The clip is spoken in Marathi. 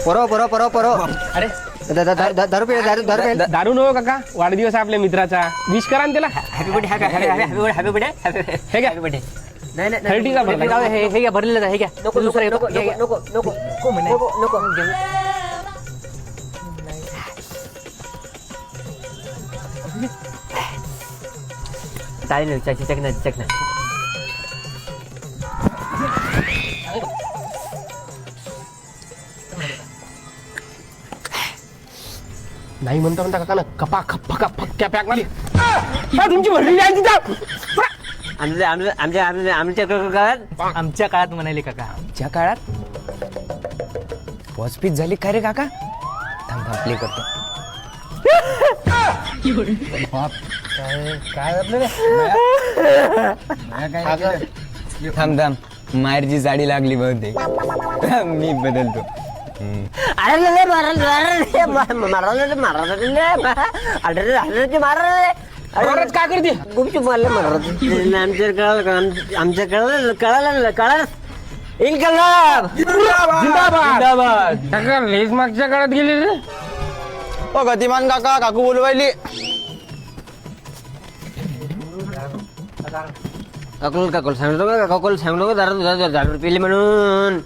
परो अरे दारू पे दारू नको काका, वाढदिवस आहे आपल्या मित्राचा, विश करा ना त्याला. हॅपी बर्थडे हॅपी बर्थडे हे घ्या. Happy birthday. नाही 30चा भरला. हे घ्या भरलेलं हे घ्या. नको नको नको नको नको चालेल चकना. नाही म्हणता काका ना कपा खप्पा फक्क्या पॅक मारी. तुमची भरलेली आहे तिथं. आमच्या काळात म्हणाले काका. आमच्या काळात वॉचपीच झाली काय रे काका? थांब प्ले करतो. थांब मायरची साडी लागली बहुतेक. मी बदलतो. महाराज काय करते? गुपचूप मारले आमच्या कळालं जिंदाबाद. काका लेस मागच्या काळात गेले रे. ओ गतिमान काका, काकू बोलवायली. काकूल सांगतो का दारू पिली म्हणून.